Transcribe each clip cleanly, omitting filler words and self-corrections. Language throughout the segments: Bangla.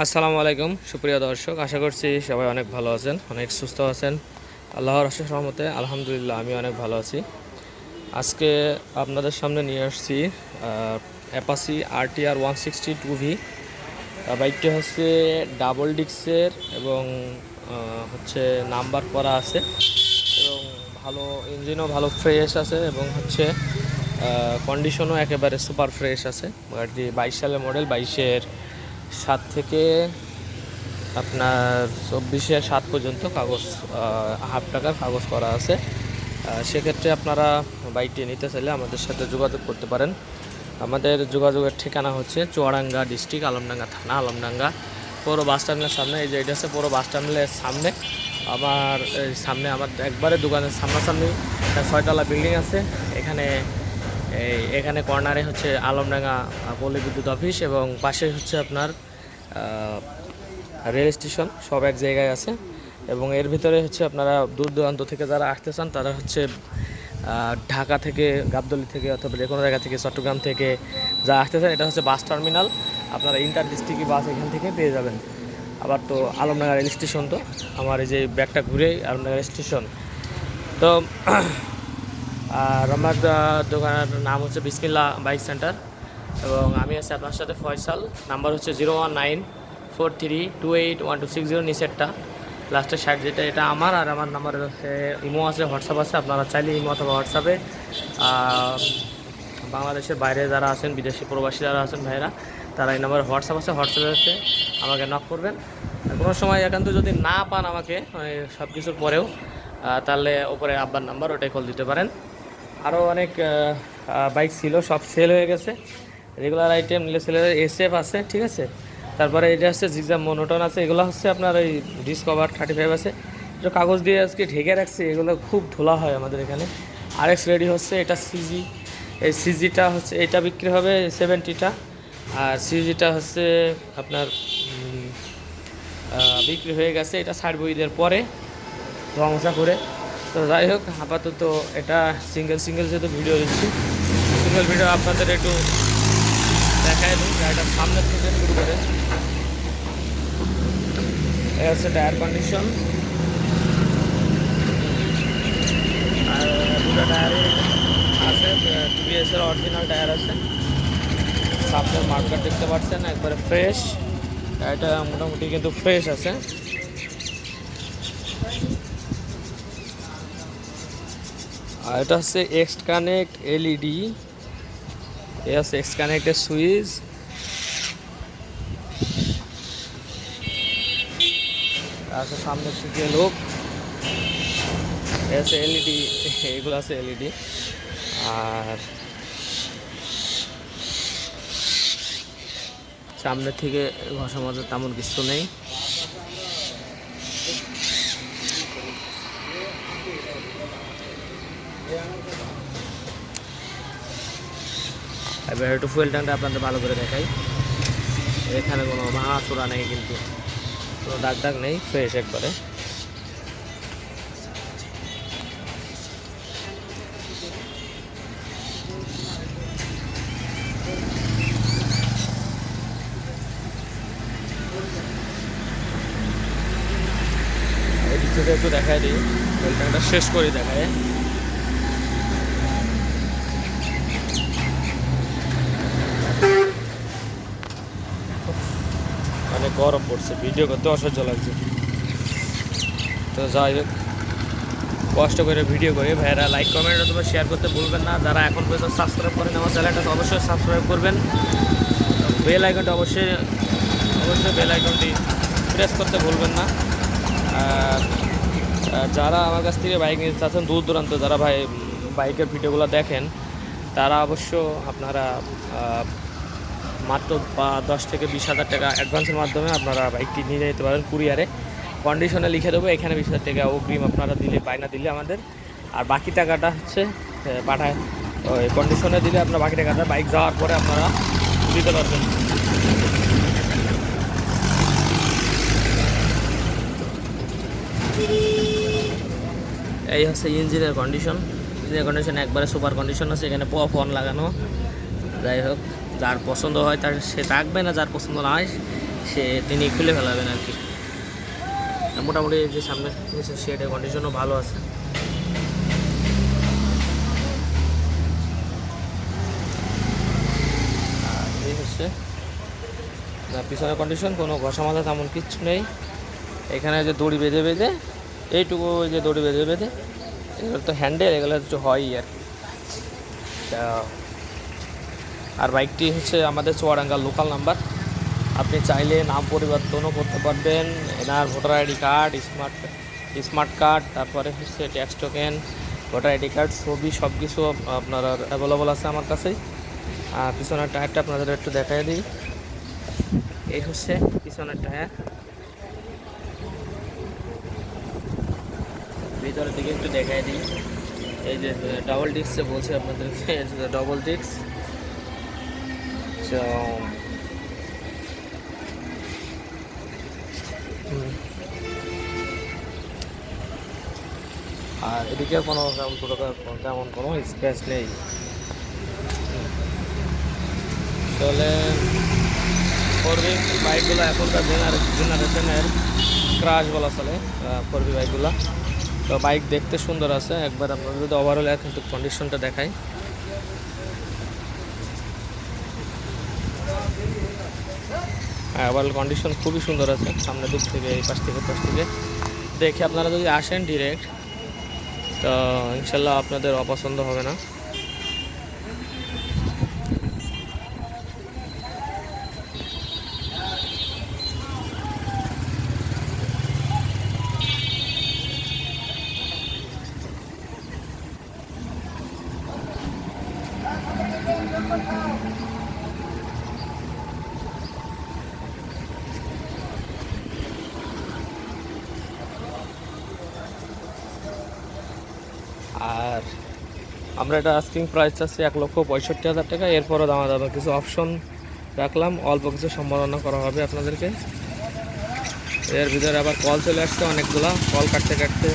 আসসালামু আলাইকুম সুপ্রিয় দর্শক, আশা করছি সবাই অনেক ভালো আছেন, অনেক সুস্থ আছেন। আল্লাহর অশেষ রহমতে আলহামদুলিল্লাহ আমি অনেক ভালো আছি। আজকে আপনাদের সামনে নিয়ে আসছি অ্যাপাচি RTR 160 2V। বাইকটি হচ্ছে ডাবল ডিক্সের এবং হচ্ছে নাম্বার করা আছে এবং ভালো ইঞ্জিনও ভালো ফ্রেশ আছে এবং হচ্ছে কন্ডিশনও একেবারে সুপার ফ্রেশ আছে। গাড়িটি 22 সালের মডেল, 22-এর 7 থেকে আপনার 24-এর 7 পর্যন্ত কাগজ হাফ টাকার কাগজ করা আছে। সেক্ষেত্রে আপনারা বাইকটি নিতে চাইলে আমাদের সাথে যোগাযোগ করতে পারেন। আমাদের যোগাযোগের ঠিকানা হচ্ছে চুয়াডাঙ্গা ডিস্ট্রিক্ট, আলমডাঙ্গা থানা, আলমডাঙ্গা পৌর বাস টার্মিনালের সামনে। এই যে এটা হচ্ছে পৌর বাস টার্মিনালের সামনে। আমার একবারে দোকানের সামনাসামনি একটা 6 তলা বিল্ডিং আছে। এখানে কর্নারে হচ্ছে আলমডাঙ্গা পল্লী বিদ্যুৎ অফিস এবং পাশে হচ্ছে আপনার রেল স্টেশন, সব এক জায়গায় আছে। এবং এর ভিতরে হচ্ছে আপনারা দূর দূরান্ত থেকে যারা আসতে চান তারা হচ্ছে ঢাকা থেকে, গাবতলী থেকে অথবা যে কোনো জায়গা থেকে, চট্টগ্রাম থেকে যা আসতে চান, এটা হচ্ছে বাস টার্মিনাল। আপনারা ইন্টার ডিস্ট্রিক্ট বাস এখান থেকে পেয়ে যাবেন। আবার তো আলমডাঙ্গা রেল স্টেশন, তো আমার এই যে ব্যাগটা ঘুরেই আলমডাঙ্গা রেল স্টেশন। তো আর আমার দোকানের নাম হচ্ছে বিসমিল্লাহ বাইক সেন্টার এবং আমি আছি আপনার সাথে ফয়সাল। নাম্বার হচ্ছে 01943281260, নিচেরটা লাস্টের 60 যেটা, এটা আমার। আর আমার নাম্বারে হচ্ছে ইমো আছে, হোয়াটসঅ্যাপ আছে। আপনারা চাইলে ইমো অথবা হোয়াটসঅ্যাপে বাংলাদেশের বাইরে যারা আছেন, বিদেশি প্রবাসী যারা আছেন ভাইরা, তারা এই নাম্বারে হোয়াটসঅ্যাপ আছে, হোয়াটসঅ্যাপে আমাকে নক করবেন। কোনো সময় একান্ত যদি না পান আমাকে সব কিছুর পরেও, তাহলে ওপরে আব্বার নাম্বার, ওটাই কল দিতে পারেন। আরও অনেক বাইক ছিল, সব সেল হয়ে গেছে। রেগুলার আইটেম নিলে সেলের SF আছে, ঠিক আছে। তারপরে এটা হচ্ছে জিগজাম মনোটন আছে। এগুলো হচ্ছে আপনার ওই ডিসকভার 35 আছে, যে কাগজ দিয়ে আজকে ঢেকে রাখছি। এগুলো খুব ধোলা হয় আমাদের এখানে। RX রেডি হচ্ছে, এটা CG। এই CGটা হচ্ছে, এটা বিক্রি হবে 70টা, আর CGটা হচ্ছে আপনার বিক্রি হয়ে গেছে। এটা ছাড়বো ঈদের পরে ধোঁয়ামোছা করে। তো যাই হোক, আপাতত এটা সিঙ্গেল যেহেতু ভিডিও দিচ্ছি, সিঙ্গেল ভিডিও আপনাদের একটু দেখায় দিই। গাড়িটার সামনের থেকে শুরু করে এই হচ্ছে টায়ার কন্ডিশন। আর দুটো টায়ারই আছে, TVS-এর অরিজিনাল টায়ার আছে। সামনের মার্কার দেখতে পাচ্ছেন, একবারে ফ্রেশ। গাড়িটা মোটামুটি কিন্তু ফ্রেশ আছে। আর এটা হচ্ছে এক্স কানেক্ট LED, এ হচ্ছে এক্স কানেক্টের সুইচ। আছে সামনের থেকে লোক, এ হচ্ছে LED, এগুলো আছে LED। আর সামনের থেকে ঘষা মাজা তেমন কিছু নেই। এবার একটু ফুয়েল ট্যাঙ্কটা আপনাদের ভালো করে দেখাই। এখানে কোনো ভাঙা চূড়া নেই, কিন্তু কোনো দাগ নেই, ফ্রেশ একবারে। এদিক থেকে একটু দেখাই দিই, ফুয়েল ট্যাঙ্কটা শেষ করে দেখায়। অনেক গরম পড়ছে, ভিডিও করতে অসহ্য লাগছে। তো যাই হোক, কষ্ট করে ভিডিও করে ভাইয়েরা লাইক কমেন্ট অথবা শেয়ার করতে ভুলবেন না। যারা এখন পর্যন্ত সাবস্ক্রাইব করেন আমার চ্যানেলটা, অবশ্যই সাবস্ক্রাইব করবেন। বেল আইকনটা অবশ্যই বেল আইকনটি প্রেস করতে ভুলবেন না। আর যারা আমার কাছ থেকে বাইক নিতে চাচ্ছেন দূর দূরান্ত, যারা বাইকের ভিডিওগুলো দেখেন, তারা অবশ্য আপনারা মাত্র 10 থেকে 20 হাজার টাকা অ্যাডভান্সের মাধ্যমে আপনারা বাইকটি নিয়ে যেতে পারেন কুরিয়ারে। কন্ডিশনে লিখে দেবো, এখানে 20 হাজার টাকা অগ্রিম আপনারা দিলে, বায়না দিলে আমাদের, আর বাকি টাকাটা হচ্ছে পাঠায় ওই কন্ডিশনে দিলে আপনার বাকি টাকাটা বাইক যাওয়ার পরে আপনারা দিতে পারবেন। এই হচ্ছে ইঞ্জিনের কন্ডিশন একবারে সুপার কন্ডিশন আছে। এখানে ফোন লাগানো। যাই হোক, যার পছন্দ হয় তার সে থাকবে, না যার পছন্দ না হয় তিনি খুলে ফেলাবেন আর কি। মোটামুটি যে সামনে সেটার কন্ডিশনও ভালো আছে। আর এই হচ্ছে পিছনের কন্ডিশন, কোনো ঘষা মাজা তেমন কিচ্ছু নেই। এখানে যে দড়ি বেঁধে বেঁধে এইটুকু, ওই যে দড়ি বেঁধে বেঁধে, এগুলো তো হ্যান্ডেল, এগুলো হচ্ছে হয়ই আর কি। আর বাইকটি হচ্ছে আমাদের চুয়াডাঙ্গার লোকাল নাম্বার। আপনি চাইলে নাম পরিবর্তনও করতে পারবেন। এনার voter ID card, smart card, তারপরে হচ্ছে tax token, voter ID card, ছবি, সব কিছু আপনার অ্যাভেলেবল আছে আমার কাছেই। আর পিছনের টায়ারটা আপনাদের একটু দেখাই দিই। এই হচ্ছে পিছনের টায়ার, ভিতরের দিকে একটু দেখাই দিই। এই যে ডাবল ডিস্ক বলছে আপনাদেরকে, ডাবল ডিস্ক। আর এদিকে কোনো তেমন কোনো স্ক্র্যাচ নেই। আসলে ফোরবি বাইকগুলো এখনকার জেনারেশনের ক্রাশ বলা চলে ফোরবি বাইকগুলো। তো বাইক দেখতে সুন্দর আছে। একবার আপনাদের যদি ওভারঅল কিন্তু কন্ডিশনটা দেখাই, হ্যাঁ ওভারঅল কন্ডিশন খুবই সুন্দর আছে। সামনের দিক থেকে, এই পাশ থেকে, পাশ থেকে দেখে আপনারা যদি আসেন ডিরেক্ট, তো ইনশাল্লাহ আপনাদের অপছন্দ হবে না। আর আমরা এটা আস্কিং প্রাইস চাচ্ছি 1,65,000 টাকা। এরপরও দামা কিছু অপশন রাখলাম, অল্প কিছু সম্ভাবনা করা হবে আপনাদেরকে। এর ভিতরে আবার কল চলে আসছে অনেকগুলা, কল কাটতে কাটতে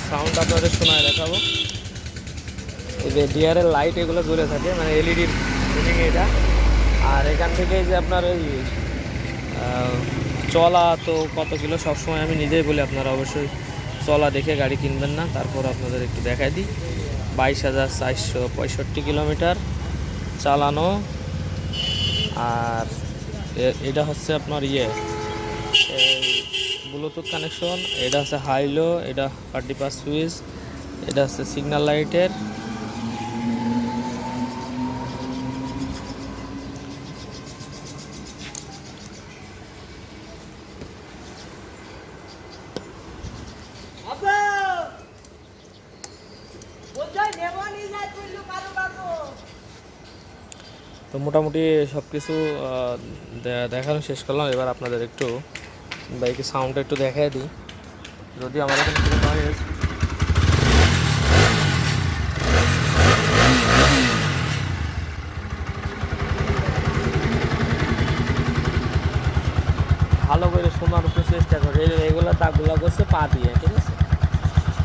সাউন্ড আপনাদের শোনায় দেখাবো। এই যে ডিআরের লাইট এগুলো জ্বলে থাকে, মানে এলইডির এটা। আর এখান থেকে যে আপনার ওই চলা তো কত কিলো সবসময় আমি নিজেই বলি, আপনারা অবশ্যই চলা দেখে গাড়ি কিনবেন না। তারপর আপনাদের একটু দেখাই দিই, 22,465 কিলোমিটার চালানো। আর এটা হচ্ছে আপনার ব্লুটুথ কানেকশন, এটা হচ্ছে হাইলো, এটা 40 সুইচ, এটা হচ্ছে সিগন্যাল লাইটের। তো মোটামুটি সব কিছু দেখানো শেষ করলাম। এবার আপনাদের একটু বাইকের সাউন্ডটা একটু দেখাই দিই। যদি আমার এখানে ভালো করে শোনার উপর চেষ্টা করি। এগুলো দাগগুলো করছে পা দিয়ে, ঠিক আছে।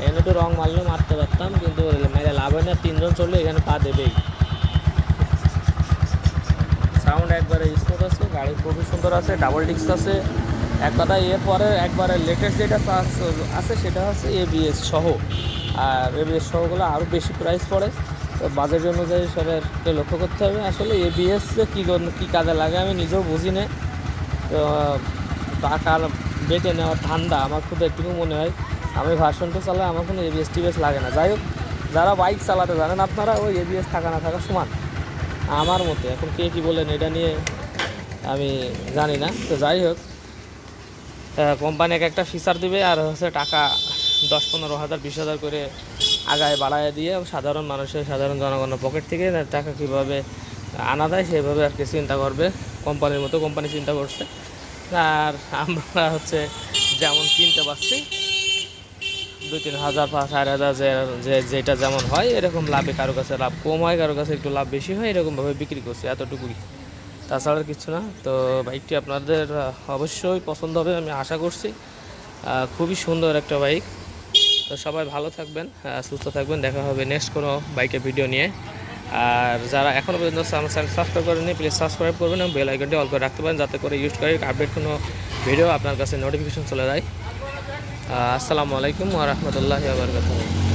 এখানে একটু রং মারলেও মারতে পারতাম, কিন্তু মেরে লাভ হয় না। 3 জন চললে এখানে পা দেবেই। সাউন্ড একবারে স্মুথ আছে, গাড়ি খুবই সুন্দর আছে, ডাবল ডিস্ক আছে। এক কথা, এরপরে একবারে লেটেস্ট যেটা আছে সেটা হচ্ছে এবিএস সহ। আর এবিএস সহগুলো আরও বেশি প্রাইস পড়ে। তো বাজেট অনুযায়ী সবাইকে লক্ষ্য করতে হবে। আসলে এবিএস যে কী কাজে লাগে আমি নিজেও বুঝি না। তো টাকার বেটে নেওয়ার ধান্দা আমার খুব একটুকু মনে হয়। আমি ভার্সনটা চালাই, আমার কোনো এবিএস টিবিএস লাগে না। যাই হোক, যারা বাইক চালাতে জানেন আপনারা, ওই এবিএস থাকা না থাকা সমান আমার মতে। এখন কে কী বলেন এটা নিয়ে আমি জানি না। তো যাই হোক, কোম্পানি একটা ফিচার দিবে, আর হচ্ছে টাকা 10-15 হাজার 20,000 করে আগায় বাড়ায় দিয়ে সাধারণ মানুষের, সাধারণ জনগণের পকেট থেকে টাকা কীভাবে আনা যায় সেভাবে আর কি চিন্তা করবে। কোম্পানির মতো কোম্পানি চিন্তা করছে। আর আমরা হচ্ছে যেমন কিনতে পারছি 2-3 হাজার 4,000 যেটা যেমন হয় এরকম লাভে, কারো কাছে লাভ কম হয়, কারো কাছে একটু লাভ বেশি হয়, এরকমভাবে বিক্রি করছি, এতটুকুই, তাছাড়া কিছু না। তো বাইকটি আপনাদের অবশ্যই পছন্দ হবে আমি আশা করছি। খুবই সুন্দর একটা বাইক। তো সবাই ভালো থাকবেন, সুস্থ থাকবেন। দেখা হবে নেক্সট কোনো বাইকের ভিডিও নিয়ে। আর যারা এখনও পর্যন্ত আমার চ্যানেল সাবস্ক্রাইব করেননি প্লিজ সাবস্ক্রাইব করবেন এবং বেল আইকনটি অল করে রাখতে পারেন, যাতে করে ইউজ করে আপডেট কোনো ভিডিও আপনার কাছে নোটিফিকেশন চলে যায়। আসসালামু আলাইকুম ওয়া রাহমাতুল্লাহি ওয়া বারাকাতুহু।